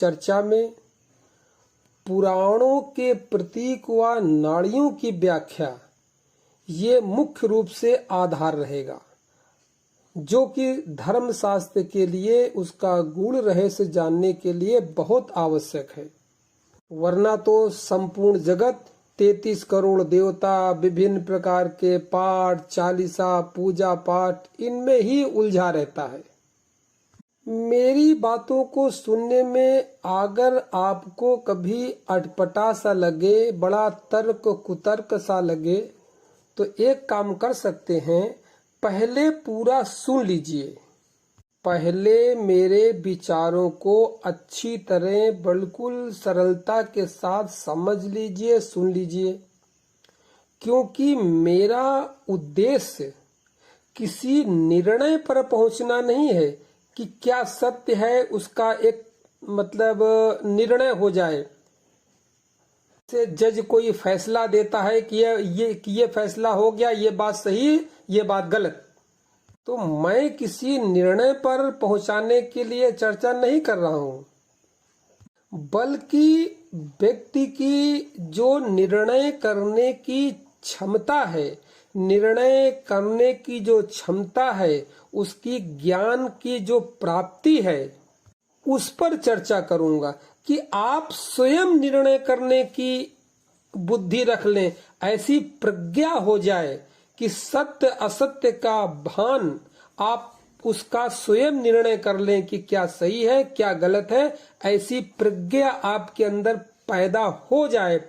चर्चा में पुराणों के प्रतीक व नाड़ियों की व्याख्या ये मुख्य रूप से आधार रहेगा, जो कि धर्मशास्त्र के लिए उसका गूढ़ रहस्य जानने के लिए बहुत आवश्यक है। वरना तो संपूर्ण जगत 33 करोड़ देवता, विभिन्न प्रकार के पाठ, चालीसा, पूजा पाठ, इनमें ही उलझा रहता है। मेरी बातों को सुनने में अगर आपको कभी अटपटा सा लगे, बड़ा तर्क कुतर्क सा लगे, तो एक काम कर सकते हैं, पहले पूरा सुन लीजिए। पहले मेरे विचारों को अच्छी तरह बिल्कुल सरलता के साथ समझ लीजिए, सुन लीजिए, क्योंकि मेरा उद्देश्य किसी निर्णय पर पहुंचना नहीं है कि क्या सत्य है, उसका एक निर्णय हो जाए। से जज कोई फैसला देता है कि ये फैसला हो गया, ये बात सही, ये बात गलत। तो मैं किसी निर्णय पर पहुंचाने के लिए चर्चा नहीं कर रहा हूं, बल्कि व्यक्ति की जो निर्णय करने की क्षमता है, निर्णय करने की जो क्षमता है, उसकी ज्ञान की जो प्राप्ति है, उस पर चर्चा करूंगा कि आप स्वयं निर्णय करने की बुद्धि रख लें, ऐसी प्रज्ञा हो जाए कि सत्य असत्य का भान आप उसका स्वयं निर्णय कर लें कि क्या सही है, क्या गलत है। ऐसी प्रज्ञा आपके अंदर पैदा हो जाए।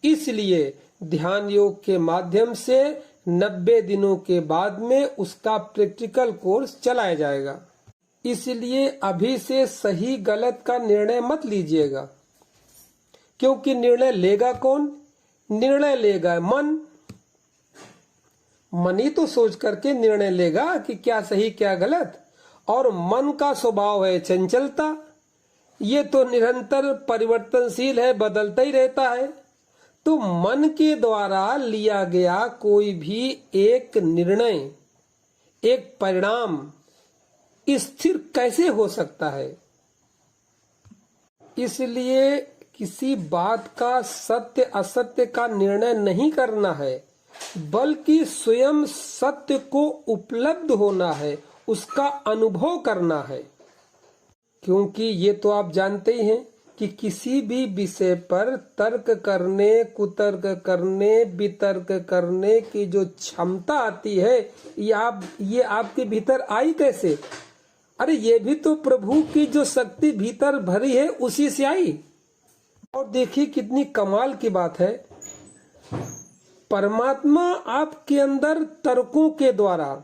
इसलिए ध्यान योग के माध्यम से 90 दिनों के बाद में उसका प्रैक्टिकल कोर्स चलाया जाएगा। इसलिए अभी से सही गलत का निर्णय मत लीजिएगा, क्योंकि निर्णय लेगा कौन? निर्णय लेगा मन। मन ही तो सोच करके निर्णय लेगा कि क्या सही क्या गलत। और मन का स्वभाव है चंचलता, ये तो निरंतर परिवर्तनशील है, बदलता ही रहता है। तो मन के द्वारा लिया गया कोई भी एक निर्णय, एक परिणाम स्थिर कैसे हो सकता है? इसलिए किसी बात का सत्य असत्य का निर्णय नहीं करना है, बल्कि स्वयं सत्य को उपलब्ध होना है, उसका अनुभव करना है। क्योंकि ये तो आप जानते ही हैं कि किसी भी विषय पर तर्क करने, कुतर्क करने, वितर्क करने की जो क्षमता आती है, ये आपके भीतर आई कैसे? अरे ये भी तो प्रभु की जो शक्ति भीतर भरी है उसी से आई। और देखिए कितनी कमाल की बात है, परमात्मा आपके अंदर तर्कों के द्वारा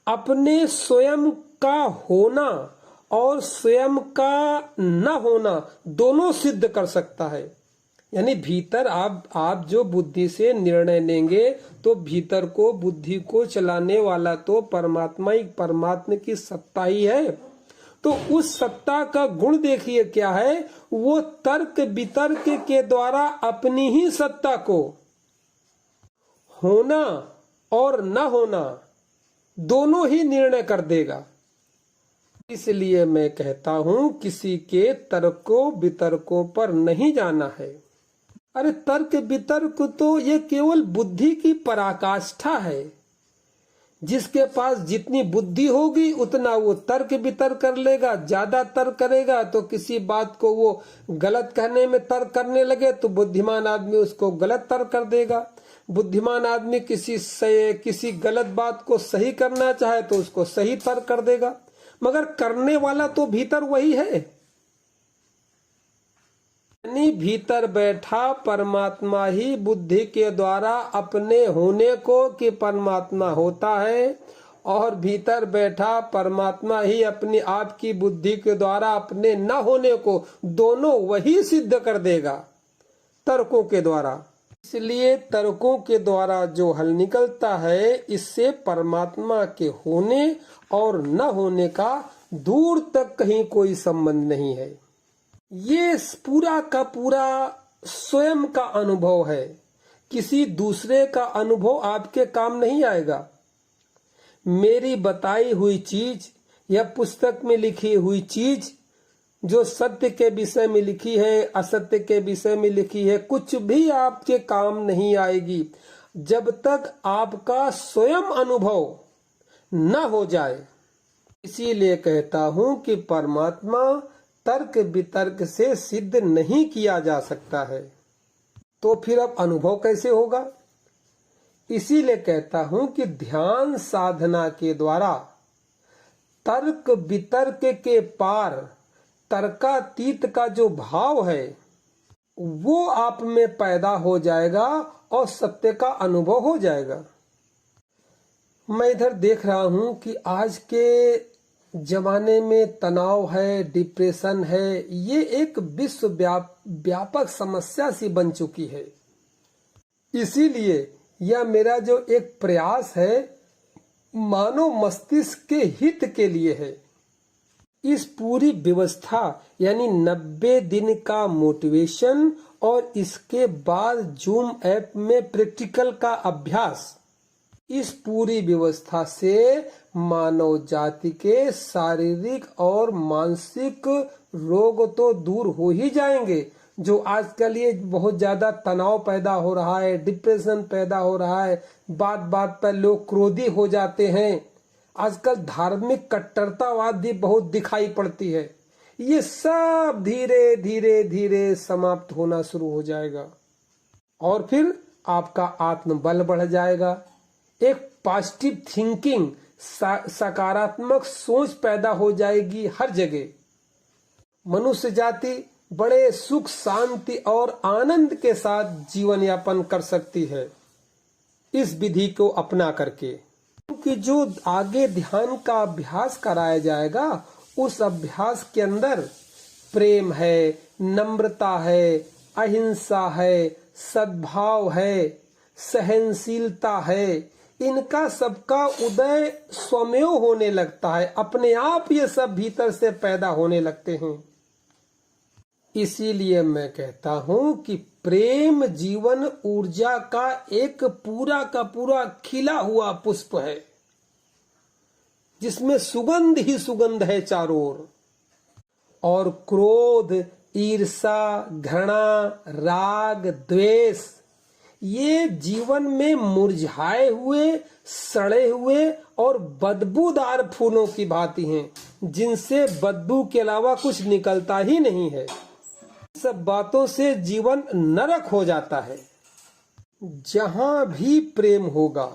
अपने स्वयं का होना और स्वयं का न होना दोनों सिद्ध कर सकता है। यानी भीतर आप जो बुद्धि से निर्णय लेंगे, तो भीतर को बुद्धि को चलाने वाला तो परमात्मा की सत्ता ही है। तो उस सत्ता का गुण देखिए क्या है, वो तर्क वितर्क के द्वारा अपनी ही सत्ता को होना और न होना दोनों ही निर्णय कर देगा। इसलिए मैं कहता हूं किसी के तर्कों वितर्कों पर नहीं जाना है। अरे तर्क वितर्क तो ये केवल बुद्धि की पराकाष्ठा है। जिसके पास जितनी बुद्धि होगी उतना वो तर्क वितर्क कर लेगा। ज्यादा तर्क करेगा तो किसी बात को वो गलत कहने में तर्क करने लगे तो बुद्धिमान आदमी उसको गलत तर्क कर देगा। बुद्धिमान आदमी किसी गलत बात को सही करना चाहे तो उसको सही तर्क कर देगा, मगर करने वाला तो भीतर वही है। यानी भीतर बैठा परमात्मा ही बुद्धि के द्वारा अपने होने को कि परमात्मा होता है, और भीतर बैठा परमात्मा ही अपनी आपकी बुद्धि के द्वारा अपने न होने को दोनों वही सिद्ध कर देगा तर्कों के द्वारा। इसलिए तर्कों के द्वारा जो हल निकलता है, इससे परमात्मा के होने और न होने का दूर तक कहीं कोई संबंध नहीं है। ये पूरा का पूरा स्वयं का अनुभव है, किसी दूसरे का अनुभव आपके काम नहीं आएगा। मेरी बताई हुई चीज या पुस्तक में लिखी हुई चीज जो सत्य के विषय में लिखी है, असत्य के विषय में लिखी है, कुछ भी आपके काम नहीं आएगी जब तक आपका स्वयं अनुभव न हो जाए। इसीलिए कहता हूं कि परमात्मा तर्क वितर्क से सिद्ध नहीं किया जा सकता है। तो फिर अब अनुभव कैसे होगा? इसीलिए कहता हूं कि ध्यान साधना के द्वारा तर्क वितर्क के पार तर्कातीत का जो भाव है वो आप में पैदा हो जाएगा और सत्य का अनुभव हो जाएगा। मैं इधर देख रहा हूं कि आज के जमाने में तनाव है, डिप्रेशन है, ये एक विश्व व्यापक समस्या सी बन चुकी है। इसीलिए यह मेरा जो एक प्रयास है मानव मस्तिष्क के हित के लिए है। इस पूरी व्यवस्था यानी 90 दिन का मोटिवेशन और इसके बाद जूम ऐप में प्रैक्टिकल का अभ्यास, इस पूरी व्यवस्था से मानव जाति के शारीरिक और मानसिक रोग तो दूर हो ही जाएंगे। जो आजकल ये बहुत ज्यादा तनाव पैदा हो रहा है, डिप्रेशन पैदा हो रहा है, बात बात पर लोग क्रोधी हो जाते हैं, आजकल धार्मिक कट्टरतावाद भी बहुत दिखाई पड़ती है, ये सब धीरे धीरे धीरे समाप्त होना शुरू हो जाएगा। और फिर आपका आत्मबल बढ़ जाएगा, एक पॉजिटिव थिंकिंग, सकारात्मक सोच पैदा हो जाएगी हर जगह। मनुष्य जाति बड़े सुख शांति और आनंद के साथ जीवन यापन कर सकती है इस विधि को अपना करके। क्योंकि जो आगे ध्यान का अभ्यास कराया जाएगा उस अभ्यास के अंदर प्रेम है, नम्रता है, अहिंसा है, सद्भाव है, सहनशीलता है, इनका सबका उदय स्वमेव होने लगता है, अपने आप ये सब भीतर से पैदा होने लगते हैं। इसीलिए मैं कहता हूं कि प्रेम जीवन ऊर्जा का एक पूरा का पूरा खिला हुआ पुष्प है जिसमें सुगंध ही सुगंध है चारों ओर। और क्रोध, ईर्षा, घृणा, राग, द्वेष ये जीवन में मुरझाए हुए, सड़े हुए और बदबूदार फूलों की भांति हैं जिनसे बदबू के अलावा कुछ निकलता ही नहीं है। सब बातों से जीवन नरक हो जाता है। जहां भी प्रेम होगा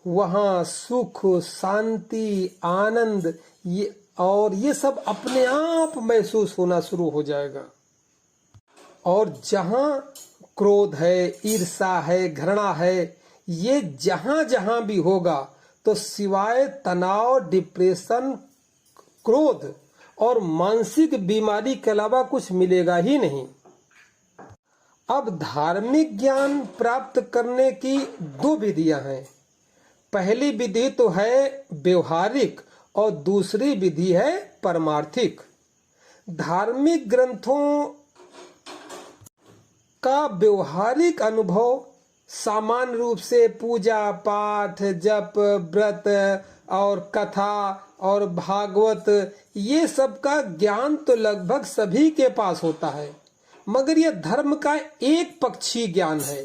वहां सुख, शांति, आनंद ये सब अपने आप महसूस होना शुरू हो जाएगा। और जहां क्रोध है, ईर्षा है, घृणा है, ये जहां जहां भी होगा तो सिवाय तनाव, डिप्रेशन, क्रोध और मानसिक बीमारी के अलावा कुछ मिलेगा ही नहीं। अब धार्मिक ज्ञान प्राप्त करने की दो विधियां हैं। पहली विधि तो है व्यवहारिक और दूसरी विधि है परमार्थिक। धार्मिक ग्रंथों का व्यवहारिक अनुभव सामान्य रूप से पूजा पाठ, जप, व्रत और कथा और भागवत ये सब का ज्ञान तो लगभग सभी के पास होता है, मगर यह धर्म का एक पक्षी ज्ञान है।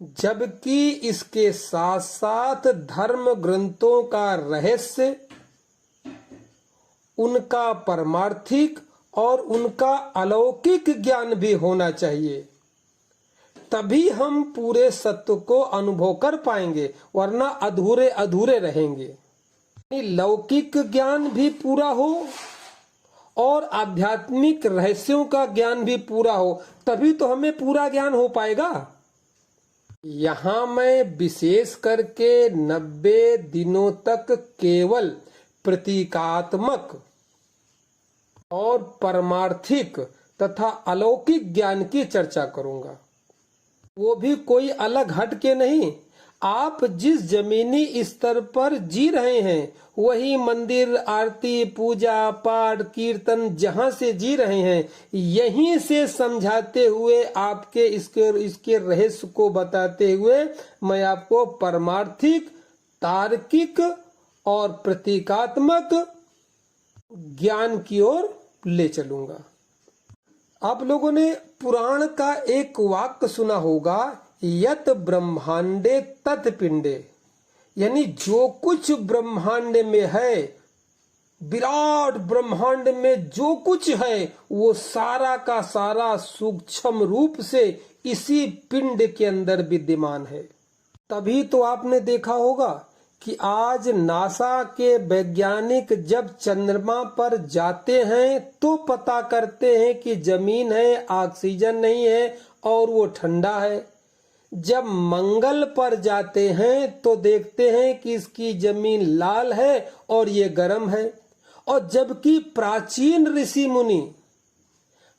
जबकि इसके साथ साथ धर्म ग्रंथों का रहस्य, उनका परमार्थिक और उनका अलौकिक ज्ञान भी होना चाहिए, तभी हम पूरे सत्य को अनुभव कर पाएंगे, वरना अधूरे अधूरे रहेंगे। लौकिक ज्ञान भी पूरा हो और आध्यात्मिक रहस्यों का ज्ञान भी पूरा हो, तभी तो हमें पूरा ज्ञान हो पाएगा। यहाँ मैं विशेष करके 90 दिनों तक केवल प्रतीकात्मक और परमार्थिक तथा अलौकिक ज्ञान की चर्चा करूंगा। वो भी कोई अलग हट के नहीं। आप जिस जमीनी स्तर पर जी रहे हैं वही मंदिर, आरती, पूजा पाठ, कीर्तन जहां से जी रहे हैं, यहीं से समझाते हुए आपके इसके रहस्य को बताते हुए मैं आपको परमार्थिक, तार्किक और प्रतीकात्मक ज्ञान की ओर ले चलूंगा। आप लोगों ने पुराण का एक वाक्य सुना होगा, यत ब्रह्मांडे तत् पिंडे, यानी जो कुछ ब्रह्मांड में है, विराट ब्रह्मांड में जो कुछ है वो सारा का सारा सूक्ष्म रूप से इसी पिंड के अंदर विद्यमान है। तभी तो आपने देखा होगा कि आज नासा के वैज्ञानिक जब चंद्रमा पर जाते हैं तो पता करते हैं कि जमीन है, ऑक्सीजन नहीं है और वो ठंडा है। जब मंगल पर जाते हैं तो देखते हैं कि इसकी जमीन लाल है और ये गर्म है। और जबकि प्राचीन ऋषि मुनि,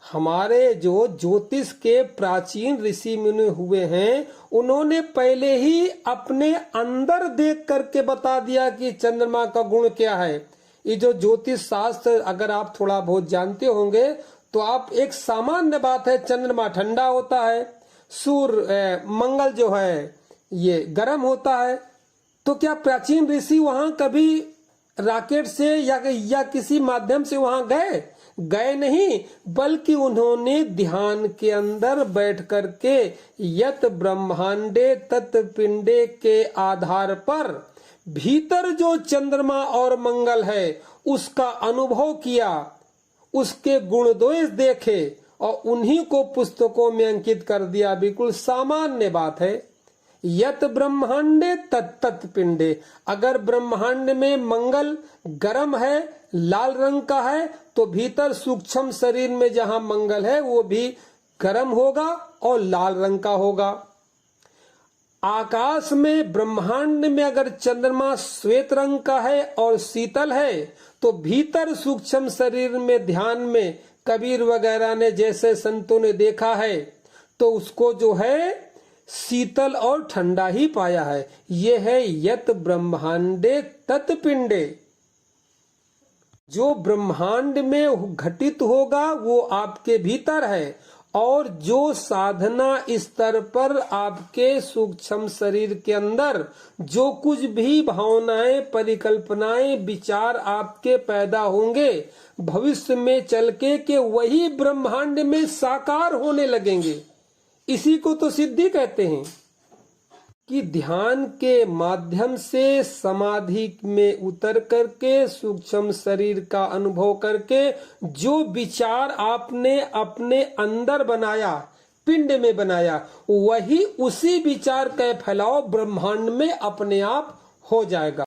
हमारे जो ज्योतिष के प्राचीन ऋषि मुनि हुए हैं, उन्होंने पहले ही अपने अंदर देख करके बता दिया कि चंद्रमा का गुण क्या है। ये जो ज्योतिष शास्त्र अगर आप थोड़ा बहुत जानते होंगे तो आप एक सामान्य बात है, चंद्रमा ठंडा होता है, सूर्य मंगल जो है ये गर्म होता है। तो क्या प्राचीन ऋषि वहां कभी रॉकेट से या किसी माध्यम से वहां गए नहीं, बल्कि उन्होंने ध्यान के अंदर बैठ करके यत ब्रह्मांडे तत् पिंडे के आधार पर भीतर जो चंद्रमा और मंगल है उसका अनुभव किया, उसके गुण दोष देखे और उन्हीं को पुस्तकों में अंकित कर दिया। बिल्कुल सामान्य बात है। यत ब्रह्मांडे तत्त पिंडे, अगर ब्रह्मांड में मंगल गर्म है, लाल रंग का है, तो भीतर सूक्ष्म शरीर में जहां मंगल है वो भी गर्म होगा और लाल रंग का होगा। आकाश में ब्रह्मांड में अगर चंद्रमा श्वेत रंग का है और शीतल है, तो भीतर सूक्ष्म शरीर में ध्यान में कबीर वगैरह ने जैसे संतों ने देखा है तो उसको जो है शीतल और ठंडा ही पाया है। ये है यत ब्रह्मांडे तत् पिंडे। जो ब्रह्मांड में घटित होगा वो आपके भीतर है, और जो साधना स्तर पर आपके सूक्ष्म शरीर के अंदर जो कुछ भी भावनाएं, परिकल्पनाएं, विचार आपके पैदा होंगे भविष्य में चल के वही ब्रह्मांड में साकार होने लगेंगे। इसी को तो सिद्धि कहते हैं कि ध्यान के माध्यम से समाधि में उतर करके सूक्ष्म शरीर का अनुभव करके जो विचार आपने अपने अंदर बनाया, पिंड में बनाया, वही उसी विचार का फैलाव ब्रह्मांड में अपने आप हो जाएगा।